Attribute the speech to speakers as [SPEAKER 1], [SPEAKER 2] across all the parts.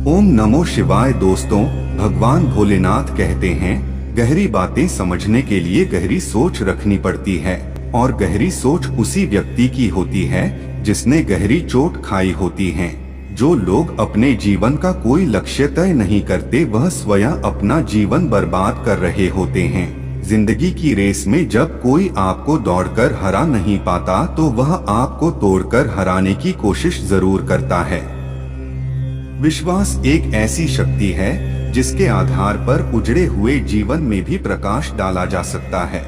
[SPEAKER 1] ओम नमो शिवाय। दोस्तों, भगवान भोलेनाथ कहते हैं, गहरी बातें समझने के लिए गहरी सोच रखनी पड़ती है, और गहरी सोच उसी व्यक्ति की होती है जिसने गहरी चोट खाई होती है। जो लोग अपने जीवन का कोई लक्ष्य तय नहीं करते, वह स्वयं अपना जीवन बर्बाद कर रहे होते हैं। जिंदगी की रेस में जब कोई आपको दौड़कर हरा नहीं पाता, तो वह आपको तोड़कर हराने की कोशिश जरूर करता है। विश्वास एक ऐसी शक्ति है जिसके आधार पर उजड़े हुए जीवन में भी प्रकाश डाला जा सकता है।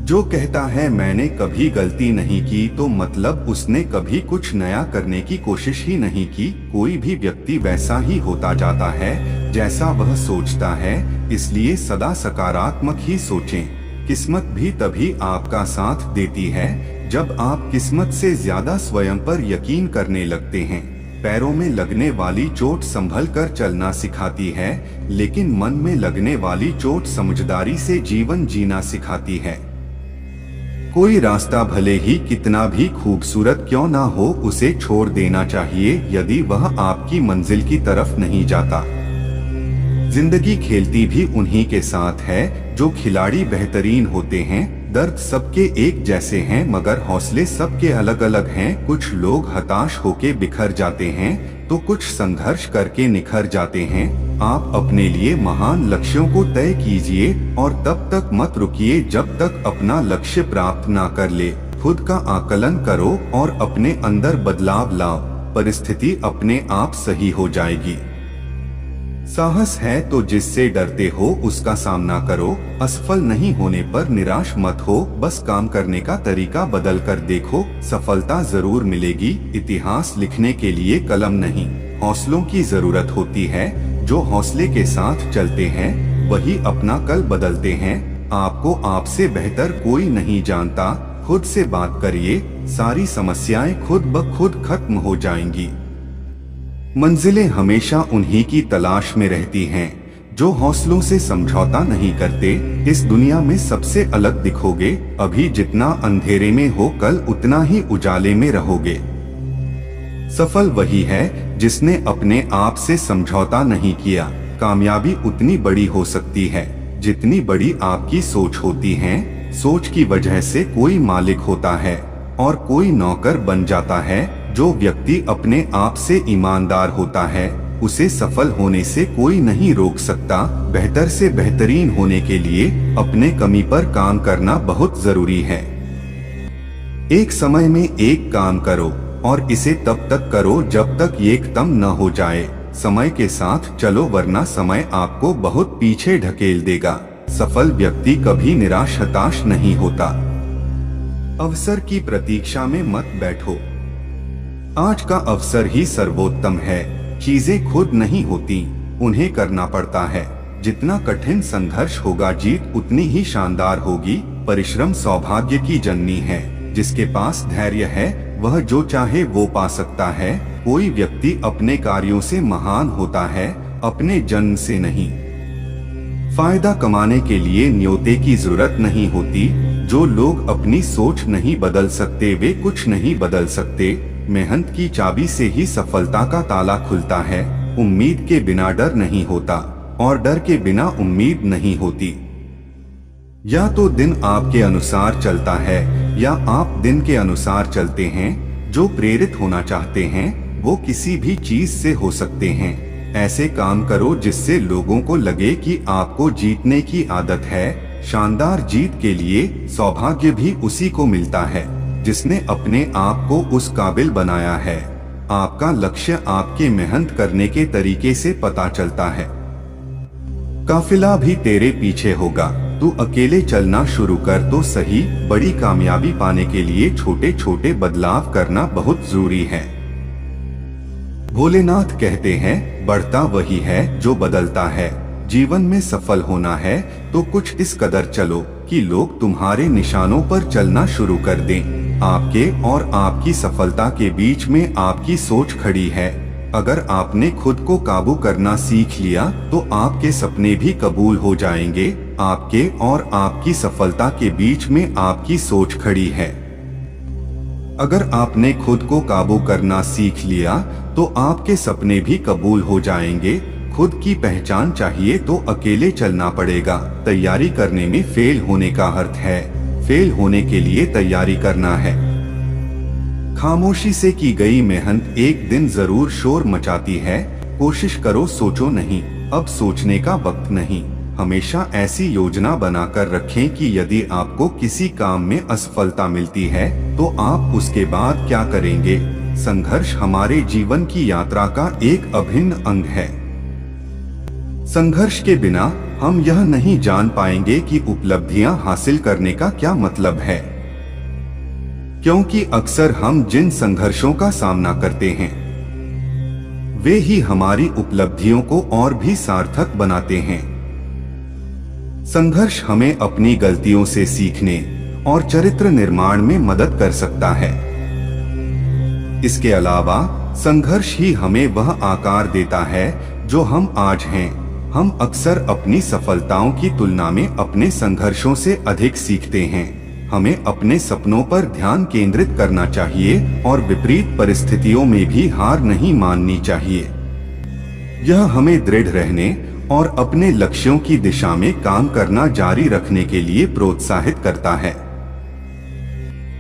[SPEAKER 1] जो कहता है मैंने कभी गलती नहीं की, तो मतलब उसने कभी कुछ नया करने की कोशिश ही नहीं की। कोई भी व्यक्ति वैसा ही होता जाता है जैसा वह सोचता है, इसलिए सदा सकारात्मक ही सोचें। किस्मत भी तभी आपका साथ देती है जब आप किस्मत से ज्यादा स्वयं पर यकीन करने लगते हैं। पैरों में लगने वाली चोट संभल कर चलना सिखाती है, लेकिन मन में लगने वाली चोट समझदारी से जीवन जीना सिखाती है। कोई रास्ता भले ही कितना भी खूबसूरत क्यों ना हो, उसे छोड़ देना चाहिए यदि वह आपकी मंजिल की तरफ नहीं जाता। जिंदगी खेलती भी उन्हीं के साथ है जो खिलाड़ी बेहतरीन होते हैं। दर्द सबके एक जैसे हैं, मगर हौसले सबके अलग अलग हैं। कुछ लोग हताश होके बिखर जाते हैं, तो कुछ संघर्ष करके निखर जाते हैं। आप अपने लिए महान लक्ष्यों को तय कीजिए, और तब तक मत रुकिए जब तक अपना लक्ष्य प्राप्त ना कर ले। खुद का आकलन करो और अपने अंदर बदलाव लाओ, परिस्थिति अपने आप सही हो जाएगी। साहस है तो जिससे डरते हो उसका सामना करो। असफल नहीं होने पर निराश मत हो, बस काम करने का तरीका बदल कर देखो। सफलता जरूर मिलेगी। इतिहास लिखने के लिए कलम नहीं, हौसलों की जरूरत होती है। जो हौसले के साथ चलते हैं वही अपना कल बदलते हैं। आपको आपसे बेहतर कोई नहीं जानता। खुद से बात करिए, सारी समस्याएं खुद ब खुद खत्म हो जाएंगी। मंजिलें हमेशा उन्हीं की तलाश में रहती हैं जो हौसलों से समझौता नहीं करते। इस दुनिया में सबसे अलग दिखोगे। अभी जितना अंधेरे में हो, कल उतना ही उजाले में रहोगे। सफल वही है जिसने अपने आप से समझौता नहीं किया। कामयाबी उतनी बड़ी हो सकती है जितनी बड़ी आपकी सोच होती है। सोच की वजह से कोई मालिक होता है और कोई नौकर बन जाता है। जो व्यक्ति अपने आप से ईमानदार होता है, उसे सफल होने से कोई नहीं रोक सकता। बेहतर से बेहतरीन होने के लिए अपने कमी पर काम करना बहुत जरूरी है। एक समय में एक काम करो, और इसे तब तक करो जब तक एकदम न हो जाए। समय के साथ चलो, वरना समय आपको बहुत पीछे ढकेल देगा। सफल व्यक्ति कभी निराश हताश नहीं होता। अवसर की प्रतीक्षा में मत बैठो। आज का अवसर ही सर्वोत्तम है। चीजें खुद नहीं होती, उन्हें करना पड़ता है। जितना कठिन संघर्ष होगा, जीत उतनी ही शानदार होगी। परिश्रम सौभाग्य की जननी है। जिसके पास धैर्य है वह जो चाहे वो पा सकता है। कोई व्यक्ति अपने कार्यों से महान होता है, अपने जन्म से नहीं। फायदा कमाने के लिए न्योते की जरूरत नहीं होती। जो लोग अपनी सोच नहीं बदल सकते, वे कुछ नहीं बदल सकते। मेहनत की चाबी से ही सफलता का ताला खुलता है। उम्मीद के बिना डर नहीं होता, और डर के बिना उम्मीद नहीं होती। या तो दिन आपके अनुसार चलता है, या आप दिन के अनुसार चलते हैं। जो प्रेरित होना चाहते हैं वो किसी भी चीज से हो सकते हैं। ऐसे काम करो जिससे लोगों को लगे कि आपको जीतने की आदत है। शानदार जीत के लिए सौभाग्य भी उसी को मिलता है जिसने अपने आप को उस काबिल बनाया है। आपका लक्ष्य आपके मेहनत करने के तरीके से पता चलता है। काफिला भी तेरे पीछे होगा, तू अकेले चलना शुरू कर तो सही। बड़ी कामयाबी पाने के लिए छोटे छोटे बदलाव करना बहुत जरूरी है। भोलेनाथ कहते हैं, बढ़ता वही है जो बदलता है। जीवन में सफल होना है तो कुछ इस कदर चलो कि लोग तुम्हारे निशानों पर चलना शुरू कर दें। आपके और आपकी सफलता के बीच में आपकी सोच खड़ी है। अगर आपने खुद को काबू करना सीख लिया तो आपके सपने भी कबूल हो जाएंगे। आपके और आपकी सफलता के बीच में आपकी सोच खड़ी है। अगर आपने खुद को काबू करना सीख लिया तो आपके सपने भी कबूल हो जाएंगे। खुद की पहचान चाहिए तो अकेले चलना पड़ेगा। तैयारी करने में फेल होने का अर्थ है फेल होने के लिए तैयारी करना है। खामोशी से की गई मेहनत एक दिन जरूर शोर मचाती है। कोशिश करो, सोचो नहीं। अब सोचने का वक्त नहीं। हमेशा ऐसी योजना बनाकर रखें कि यदि आपको किसी काम में असफलता मिलती है तो आप उसके बाद क्या करेंगे। संघर्ष हमारे जीवन की यात्रा का एक अभिन्न अंग है। संघर्ष के बिना हम यह नहीं जान पाएंगे कि उपलब्धियां हासिल करने का क्या मतलब है, क्योंकि अक्सर हम जिन संघर्षों का सामना करते हैं वे ही हमारी उपलब्धियों को और भी सार्थक बनाते हैं। संघर्ष हमें अपनी गलतियों से सीखने और चरित्र निर्माण में मदद कर सकता है। इसके अलावा संघर्ष ही हमें वह आकार देता है जो हम आज हैं। हम अक्सर अपनी सफलताओं की तुलना में अपने संघर्षों से अधिक सीखते हैं। हमें अपने सपनों पर ध्यान केंद्रित करना चाहिए और विपरीत परिस्थितियों में भी हार नहीं माननी चाहिए। यह हमें दृढ़ रहने और अपने लक्ष्यों की दिशा में काम करना जारी रखने के लिए प्रोत्साहित करता है।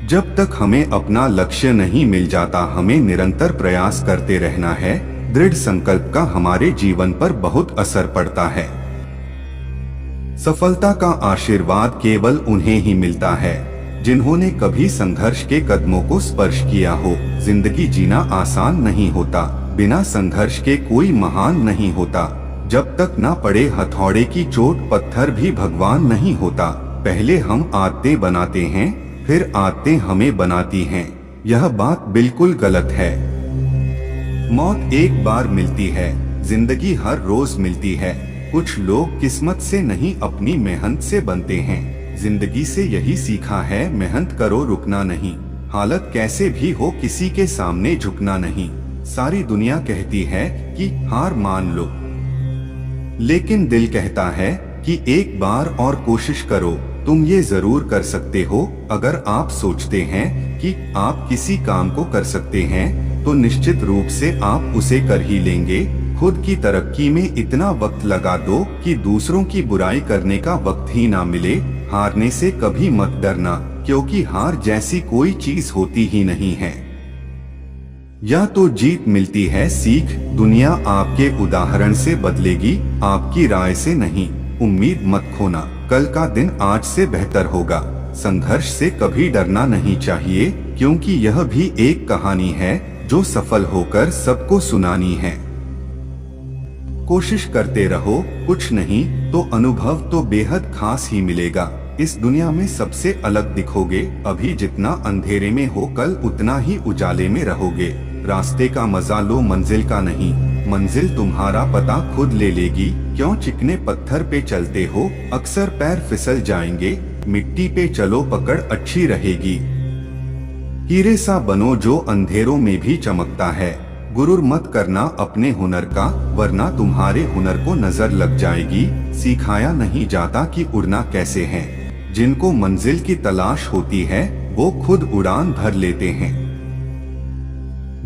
[SPEAKER 1] जब तक हमें अपना लक्ष्य नहीं मिल जाता, हमें निरंतर प्रयास करते रहना है। दृढ़ संकल्प का हमारे जीवन पर बहुत असर पड़ता है। सफलता का आशीर्वाद केवल उन्हें ही मिलता है जिन्होंने कभी संघर्ष के कदमों को स्पर्श किया हो। जिंदगी जीना आसान नहीं होता, बिना संघर्ष के कोई महान नहीं होता। जब तक ना पड़े हथौड़े की चोट, पत्थर भी भगवान नहीं होता। पहले हम आदतें बनाते हैं, फिर आदतें हमें बनाती हैं। यह बात बिल्कुल गलत है। मौत एक बार मिलती है, जिंदगी हर रोज मिलती है। कुछ लोग किस्मत से नहीं, अपनी मेहनत से बनते हैं। जिंदगी से यही सीखा है, मेहनत करो, रुकना नहीं। हालत कैसे भी हो, किसी के सामने झुकना नहीं। सारी दुनिया कहती है कि हार मान लो, लेकिन दिल कहता है कि एक बार और कोशिश करो। तुम ये जरूर कर सकते हो। अगर आप सोचते हैं कि आप किसी काम को कर सकते हैं तो निश्चित रूप से आप उसे कर ही लेंगे। खुद की तरक्की में इतना वक्त लगा दो कि दूसरों की बुराई करने का वक्त ही ना मिले। हारने से कभी मत डरना, क्योंकि हार जैसी कोई चीज होती ही नहीं है। या तो जीत मिलती है सीख। दुनिया आपके उदाहरण से बदलेगी, आपकी राय से नहीं। उम्मीद मत खोना, कल का दिन आज से बेहतर होगा। संघर्ष से कभी डरना नहीं चाहिए, क्योंकि यह भी एक कहानी है जो सफल होकर सबको सुनानी है। कोशिश करते रहो, कुछ नहीं तो अनुभव तो बेहद खास ही मिलेगा। इस दुनिया में सबसे अलग दिखोगे। अभी जितना अंधेरे में हो, कल उतना ही उजाले में रहोगे। रास्ते का मजा लो, मंजिल का नहीं। मंजिल तुम्हारा पता खुद ले लेगी। क्यों चिकने पत्थर पे चलते हो, अक्सर पैर फिसल जाएंगे। मिट्टी पे चलो, पकड़ अच्छी रहेगी। हीरे सा बनो जो अंधेरों में भी चमकता है। गुरूर मत करना अपने हुनर का, वरना तुम्हारे हुनर को नजर लग जाएगी। सिखाया नहीं जाता कि उड़ना कैसे है। जिनको मंजिल की तलाश होती है वो खुद उड़ान भर लेते हैं।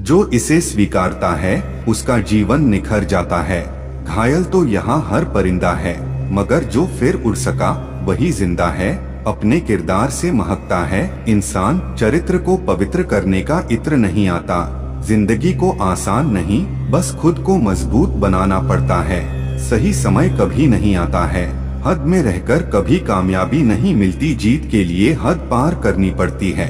[SPEAKER 1] जो इसे स्वीकारता है उसका जीवन निखर जाता है। घायल तो यहाँ हर परिंदा है, मगर जो फिर उड़ सका वही जिंदा है। अपने किरदार से महकता है इंसान। चरित्र को पवित्र करने का इत्र नहीं आता। जिंदगी को आसान नहीं, बस खुद को मजबूत बनाना पड़ता है। सही समय कभी नहीं आता है। हद में रहकर कभी कामयाबी नहीं मिलती। जीत के लिए हद पार करनी पड़ती है।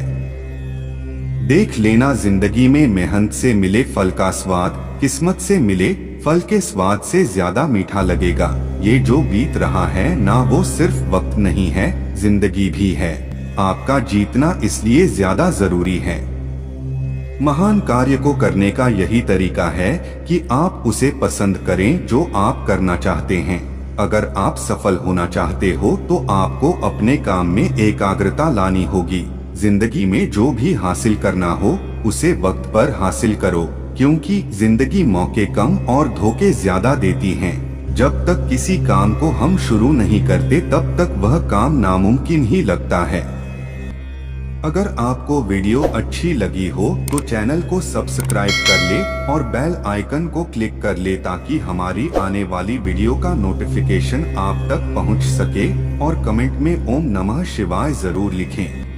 [SPEAKER 1] देख लेना, जिंदगी में मेहनत से मिले फल का स्वाद किस्मत से मिले फल के स्वाद से ज्यादा मीठा लगेगा। ये जो बीत रहा है ना, वो सिर्फ वक्त नहीं है, जिंदगी भी है। आपका जीतना इसलिए ज्यादा जरूरी है। महान कार्य को करने का यही तरीका है कि आप उसे पसंद करें जो आप करना चाहते हैं। अगर आप सफल होना चाहते हो तो आपको अपने काम में एकाग्रता लानी होगी। जिंदगी में जो भी हासिल करना हो उसे वक्त पर हासिल करो, क्योंकि जिंदगी मौके कम और धोखे ज्यादा देती हैं। जब तक किसी काम को हम शुरू नहीं करते तब तक वह काम नामुमकिन ही लगता है। अगर आपको वीडियो अच्छी लगी हो तो चैनल को सब्सक्राइब कर ले और बेल आइकन को क्लिक कर ले ताकि हमारी आने वाली वीडियो का नोटिफिकेशन आप तक पहुंच सके और कमेंट में ओम नमः शिवाय जरूर लिखें।